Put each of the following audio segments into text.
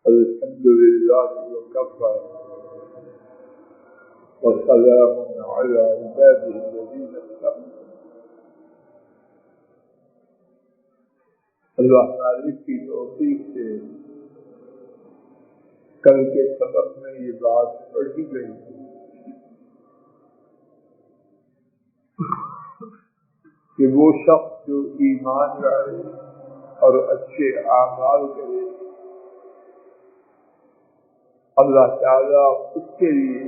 الحمد لله وكفى وسلام على عباده الذين اصطفى. اللہ مالک کی توفیق سے کل کے سبق میں یہ بات پڑھی گئی کہ وہ شخص جو ایمان لائے اور اچھے اعمال کرے، اللہ تعالیٰ اس کے لیے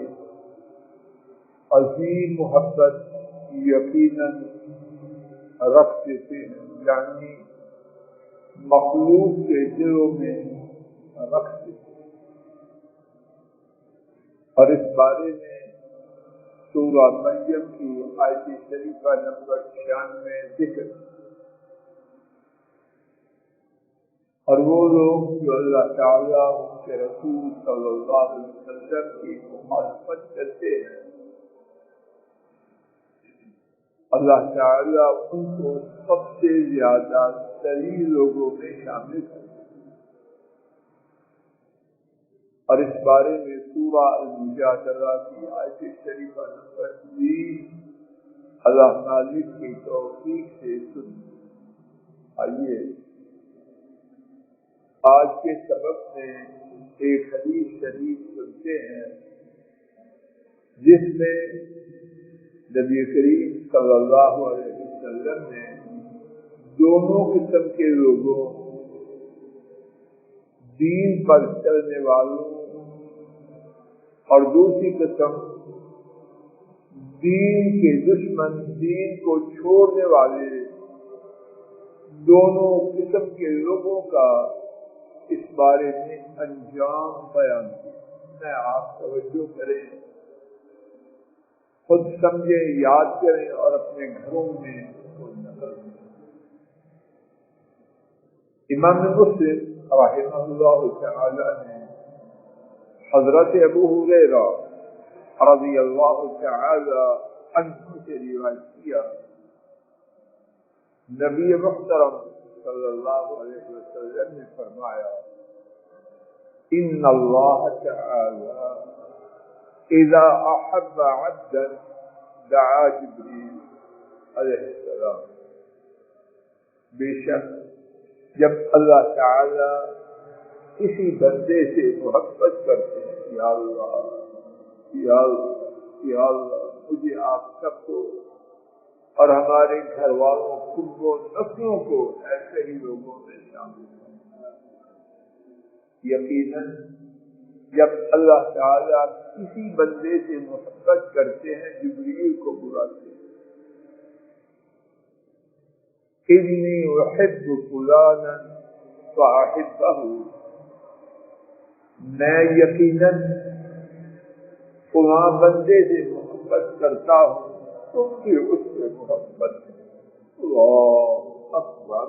عظیم محبت یقیناً رکھ دیتے ہیں، یعنی مخلوق کے دلوں میں رکھ دیتے ہیں. اور اس بارے میں سورہ مریم کی آیت شریفہ نمبر 96 ذکر. اور وہ لوگ جو اللہ تعالیٰ ان کے رسول صلی اللہ علیہ وسلم کی مخالفت کرتے ہیں، اللہ تعالیٰ ان کو سب سے زیادہ ذلیل لوگوں میں شامل کرتے ہیں. اور اس بارے میں سورہ المجادلہ کی آیت شریفہ نمبر 20 اللہ مالک کی توفیق سے سن. آئیے آج کے سبق میں ایک حدیث شریف سنتے ہیں جس میں نبی کریم صلی اللہ علیہ وسلم نے دونوں قسم کے لوگوں، دین پر چلنے والوں اور دوسری قسم دین کے دشمن، دین کو چھوڑنے والے، دونوں قسم کے لوگوں کا اس بارے میں انجام بیان کیا. میں آپ توجہ کریں، خود سمجھیں، یاد کریں اور اپنے گھروں میں نقل کریں. امام مسلم رحمہ اللہ تعالی نے حضرت ابو ہریرہ رضی اللہ تعالی عنہ سے روایت کیا، نبی محترم صلی اللہ علیہ وسلم نے فرمایا، ان اللہ تعالی اذا احب عبدا دعا جبریل علیہ السلام. بے شک جب اللہ تعالی کسی بندے سے محبت کرتے ہیں، یا اللہ یا اللہ یا اللہ مجھے آپ سب کو اور ہمارے گھر والوں، خود و نسلوں کو ایسے ہی لوگوں میں شامل کرنا. یقیناً جب اللہ تعالیٰ کسی بندے سے محبت کرتے ہیں، جبریل کو بلاتے ہیں، انی احب فلانا فاحبہ، میں یقیناً فلاں بندے سے محبت کرتا ہوں، تم بھی اس سے محبت ہے. اللہ اکبر،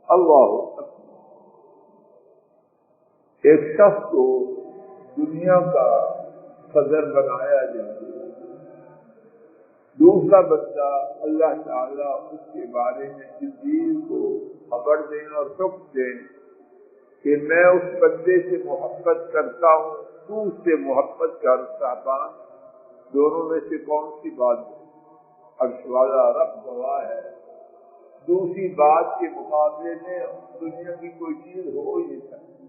اللہ اکبر. ایک شخص کو دنیا کا صدر بنایا جائے، دوسرا بندہ اللہ تعالیٰ اس کے بارے میں جبریل کو خبر دیں اور حکم دیں کہ میں اس بندے سے محبت کرتا ہوں، تو اس سے محبت کر. صاحبان دونوں میں سے کون سی بات ہے؟ عرش والا رب گواہ ہے، دوسری بات کے مقابلے میں دنیا کی کوئی چیز ہو ہی نہیں سکتی.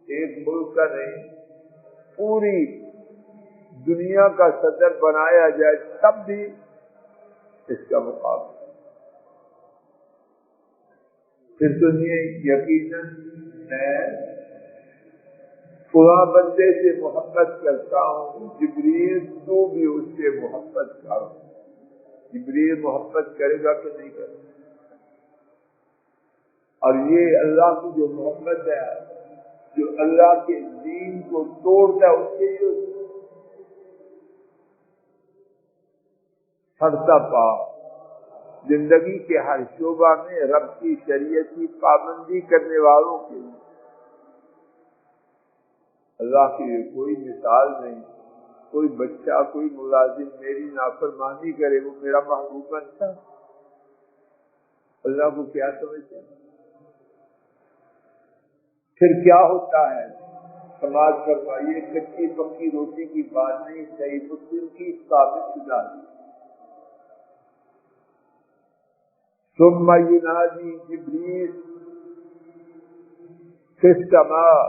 ایک ملک کا نہیں، پوری دنیا کا صدر بنایا جائے تب بھی اس کا مقابلہ. پھر سنیے، یقیناً میں فلاں بندے سے محبت کرتا ہوں، جبریل تو بھی اس سے محبت کر. جبریل محبت کرے گا کہ نہیں کرے گا؟ اور یہ اللہ کی جو محبت ہے، جو اللہ کے دین کو توڑتا ہے، اس کے لیے سرتا پا زندگی کے ہر شعبہ میں رب کی شریعت کی پابندی کرنے والوں کے لیے اللہ کی کوئی مثال نہیں. کوئی بچہ، کوئی ملازم میری نافرمانی کرے، وہ میرا محبوب بنتا. اللہ کو کیا سمجھتے ہیں؟ پھر کیا ہوتا ہے؟ سماج فرمائیے کچی پکی روٹی کی بات نہیں، صحیح مسلم کی ثابت شدہ ہے. ثم ينادي جبريل في السماء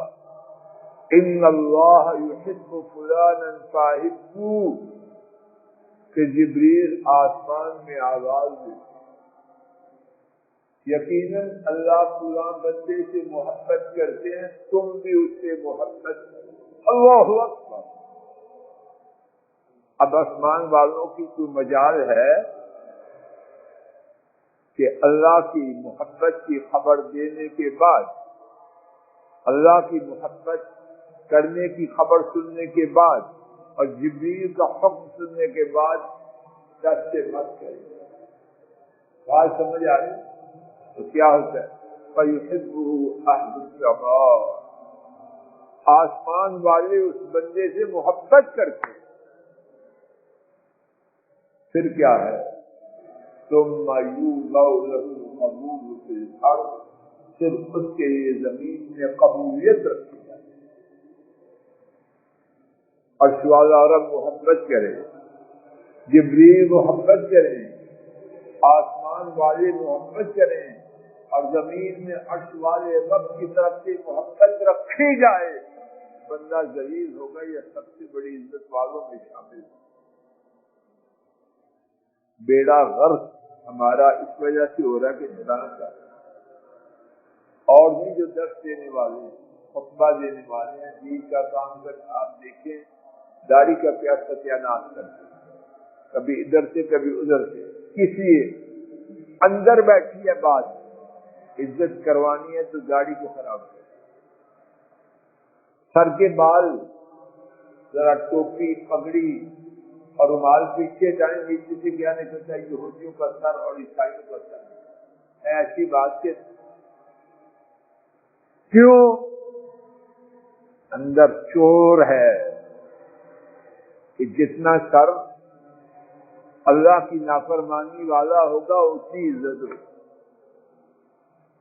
ان الله يحب فلانا فاحبوه، کہ جبریل آسمان میں آواز دے یقیناً اللہ فلاں بندے سے محبت کرتے ہیں، تم بھی اس سے محبت کرو. اللہ اکبر. اب آسمان والوں کی کوئی مجال ہے کہ اللہ کی محبت کی خبر دینے کے بعد، اللہ کی محبت کرنے کی خبر سننے کے بعد اور جبریل کا حکم سننے کے بعد دس سے مت کرے؟ بات سمجھ آ رہی؟ تو کیا ہوتا ہے؟ فَيُحِبُّهُ أَهْلُ السَّمَاءِ، آسمان والے اس بندے سے محبت کرتے ہیں. پھر کیا ہے؟ ثُمَّ يُوضَعُ لَهُ الْقَبُولُ فِي الْأَرْضِ، پھر اس کے لیے زمین میں قبولیت رکھی جائے. عرش والا رب محبت کرے، جبریل محبت کریں، آسمان والے محبت کریں، اور زمین میں عرش والے رب کی طرف سے محبت رکھی جائے، بندہ ذلیل ہوگا یا سب سے بڑی عزت والوں میں شامل ہے. بیڑا غرق ہمارا اس وجہ سے ہو رہا ہے کہ بتانا چاہتے ہیں، اور بھی جو درس دینے والے ہیں، خطبہ دینے والے ہیں، دین کا کام کر آپ دیکھیں داڑھی کا کیا ستیاناش کرتے ہیں، کبھی ادھر سے کبھی ادھر سے. کسی اندر بیٹھی ہے بات، عزت کروانی ہے تو داڑھی کو خراب کر، سر کے بال ذرا ٹوپی پگڑی اور رومال پیچھے جائیں، نیچے سے کیا نکلتا ہے؟ یہودیوں کا سر اور عیسائیوں کا سر. ایسی بات کے کیوں؟ اندر چور ہے کہ جتنا سر اللہ کی نافرمانی والا ہوگا اتنی عزت ہوگی.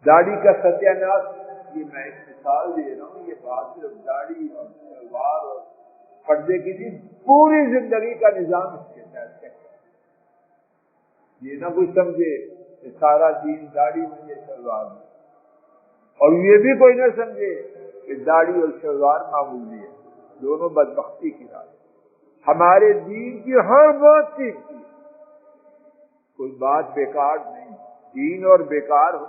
داڑھی کا ستیاناش، یہ میں ایک مثال دے رہا ہوں، یہ بات صرف داڑھی اور شلوار اور پردے کی نہیں، پوری زندگی کا نظام اس کے تحت ہے. یہ نہ کوئی سمجھے کہ سارا دین داڑھی میں یہ شلوار میں، اور یہ بھی کوئی نہ سمجھے کہ داڑھی اور شلوار معمولی ہے. دونوں بدبختی کی بات. ہمارے دین کی ہر بات قیمتی، کوئی بات بیکار نہیں. دین اور بیکار ہو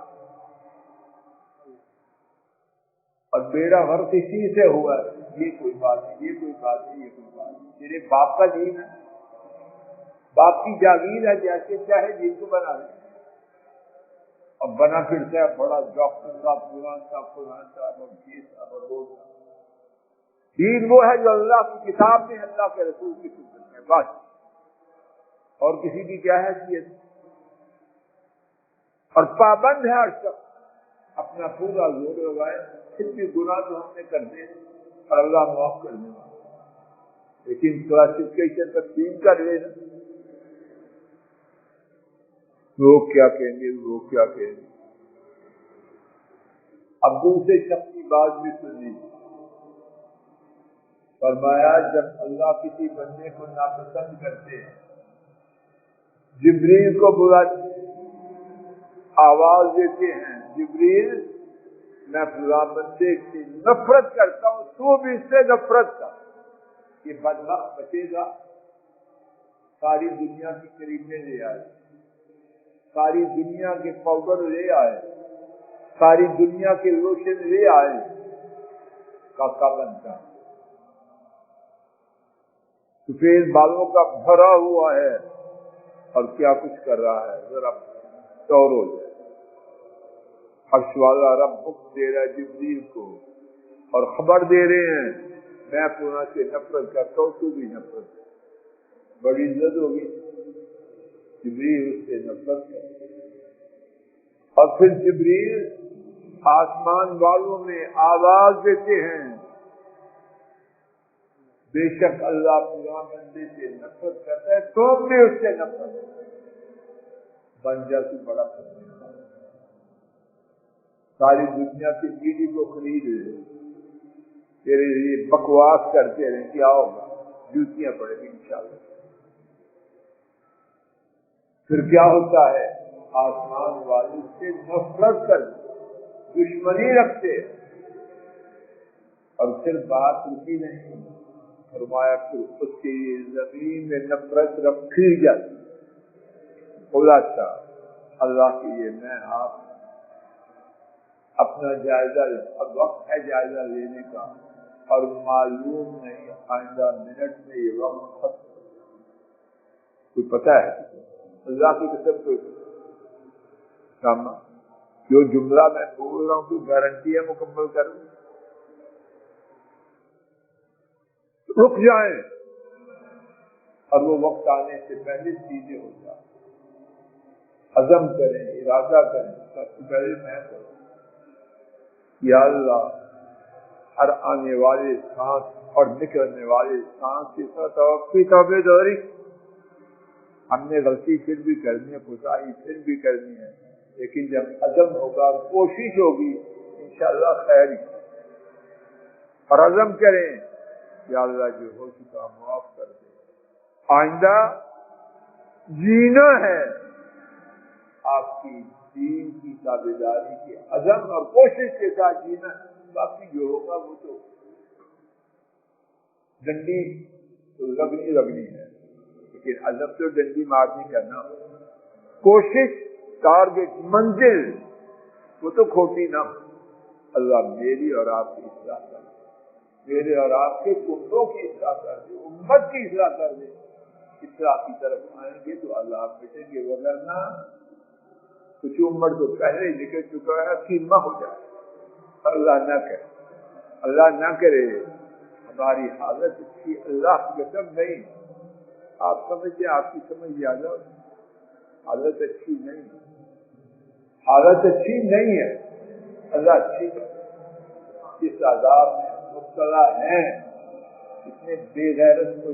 اور بیڑا غرق اسی سے ہوا ہے، یہ کوئی بات نہیں، یہ کوئی بات نہیں، یہ کوئی بات نہیں. میرے باپ کا دین ہے، باپ کی جاگیر ہے، جیسے چاہے دین کو بنا لیں. اب بنا پھرتا ہے بڑا ڈاکٹر صاحب فلان صاحب فلان صاحب اور یہ صاحب اور وہ صاحب. دین وہ ہے جو اللہ کی کتاب میں، اللہ کے رسول کی سنت میں، بس. اور کسی کی کیا حیثیت؟ اور پابند ہے ہر شخص اپنا پورا زور لگائے، پھر بھی گناہ تو ہم نے کرنے اور اللہ معاف کرنے والا، لیکن کلاسیفیکیشن تقسیم کر لینا. لوگ کیا کہیں گے، لوگ کیا کہیں گے. اب دوسرے شخص کی بات بھی سنی. فرمایا جب اللہ کسی بندے کو ناپسند کرتے ہیں، جبریل کو بلاتے، آواز دیتے ہیں، جبریل میں فلاں بندے سے نفرت کرتا ہوں، تو بھی اس سے نفرت کر. یہ بدبخت بچے گا، ساری دنیا کی کریمیں لے آئے، ساری دنیا کے پاؤڈر لے آئے، ساری دنیا کے لوشن لے آئے، کا بنتا ہے. سفید بالوں کا بھرا ہوا ہے اور کیا کچھ کر رہا ہے، ذرا چور ہو جائے. عرش والا رب حکم دے رہا ہے جبریل کو اور خبر دے رہے ہیں میں پونا سے نفرت کرتا ہوں، تو بھی نفرت کر. بڑی عزت ہوگی، جبریل اس سے نفرت کر. اور پھر جبریل آسمان والوں میں آواز دیتے ہیں بے شک اللہ فلاں بندے سے نفرت کرتا ہے، تم بھی اس سے نفرت کرتا ہے. بن جا تو بڑا کرتا ہے. ساری دنیا کی بیڑی کو خرید لے، تیرے لیے بکواس کرتے رہے، کیا ہوگا؟ جوتیاں پڑے گی انشاءاللہ۔ پھر کیا ہوتا ہے؟ آسمان والے سے نفرت کر دشمنی رکھتے، اور پھر بات رکی نہیں، فرمایا پھر اس کی زمین میں نفرت رکھی جاتی۔ خدا تھا اللہ کے لیے میں آپ اپنا جائزہ، اب وقت ہے جائزہ لینے کا، اور معلوم نہیں آئندہ منٹ میں یہ وقت ختم، کوئی پتہ ہے؟ اللہ کی قسم کو جو جملہ میں بول رہا ہوں کوئی گارنٹی ہے مکمل کروں؟ رک جائیں اور وہ وقت آنے سے پہلے چیزیں ہو جائیں، عزم کریں، ارادہ کریں، سب سے پہلے میں کروں یا اللہ ہر آنے والے سانس اور نکلنے والے سانس کے ساتھ توبہ داری، ہم نے غلطی پھر بھی کرنی ہے، کوتاہی پھر بھی کرنی ہے، لیکن جب عزم ہوگا، کوشش ہوگی، انشاءاللہ خیر ہی۔ اور عزم کریں یا اللہ جو ہو چکا معاف کر دے، آئندہ جینا ہے آپ کی دین کی تابعداری کے عزم اور کوشش کے ساتھ جینا ہے، باقی جو ہوگا وہ تو ڈنڈی تو لگنی ہے، لیکن عزم تو ڈنڈی مارنی کرنا، کوشش، ٹارگٹ، منزل وہ تو کھوٹی نہ ہو۔ اللہ میری اور آپ کی اصلاح کر دے، میرے اور آپ کے کنبوں کی اصلاح کر دے، امت کی اصلاح کر دے۔ اصلاح کی طرف آئیں گے تو اللہ بیٹھیں گے، ورنہ کچھ عمر تو پہلے ہی نکل چکا ہے، سیما ہو جائے۔ اللہ نہ کرے، اللہ نہ کرے ہماری حالت اچھی اللہ کی قسم نہیں، آپ سمجھتے آپ کی سمجھ زیادہ، حالت اچھی نہیں، حالت اچھی نہیں ہے، اللہ اچھی ہے۔ اس عذاب میں مبتلا ہیں، اتنے بے غیرت کو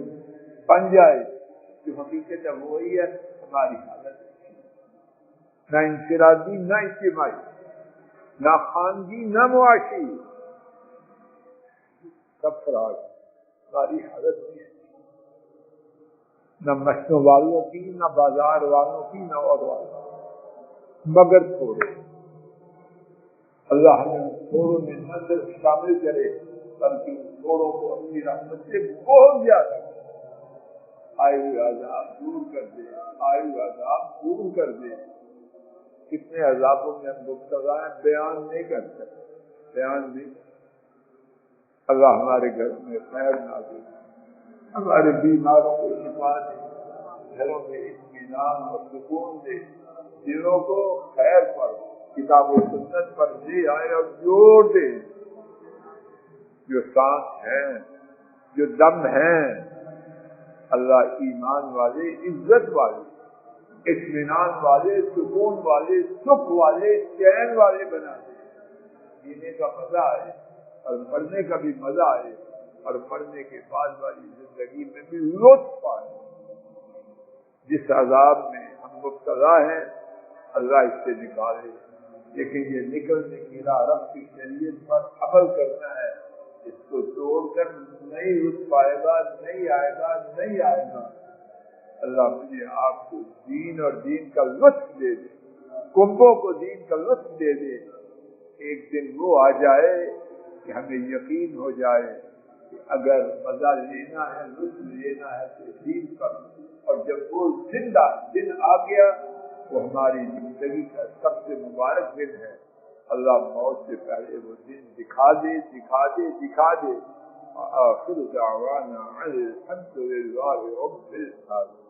بن جائے، جو حقیقت ہے وہی ہے ہماری حالت اچھی، نہ انفرادی نہ اجتماعی، نہ خانگی نہ معاشی، سب فراغ، ہماری حالت نہیں ہے، نہ مسجدوں والوں کی، نہ بازار والوں کی، نہ اور والوں، مگر تھوڑے۔ اللہ ہمیں تھوڑوں میں نہ صرف شامل کرے بلکہ تھوڑوں کو اپنی رحمت سے بہت زیادہ آئے ہوئے عذاب دور کر دے، آئے ہوئے عذاب دور کر دے۔ کتنے عذابوں میں ہم مبتلا ہیں، بیان نہیں کر سکتے، بیان نہیں۔ اللہ ہمارے گھر میں خیر نازل، ہمارے بیماروں کو شفا دے، گھروں میں اطمینان اور سکون دے، دلوں کو خیر پر، کتاب و سنت پر لے آئے اور جوڑ دے۔ جو سانس ہیں، جو دم ہیں، اللہ ایمان والے، عزت والے، اطمینان والے، سکون والے، سکھ والے، چین والے بنا دے، جینے کا مزہ آئے اور مرنے کا بھی مزہ آئے، اور مرنے کے بعد والی زندگی میں بھی لطف آئے۔ جس عذاب میں ہم مبتلا ہیں اللہ اس سے نکالے، لیکن یہ نکلنے کی راہ رب کی شریعت پر عمل کرنا ہے، اس کو توڑ کر نہیں لطف آئے گا، نہیں آئے گا، نہیں آئے گا۔ اللہ مجھے آپ کو دین اور دین کا لطف دے دے، کنبوں کو دین کا لطف دے دے۔ ایک دن وہ آ جائے کہ ہمیں یقین ہو جائے کہ اگر مزہ لینا ہے، لطف لینا ہے تو دین پر، اور جب وہ زندہ دن آ گیا وہ ہماری زندگی کا سب سے مبارک دن ہے۔ اللہ موت سے پہلے وہ دن دکھا دے، دکھا دے، دکھا دے۔ آخر دعوانا الحمد للہ رب العالمین۔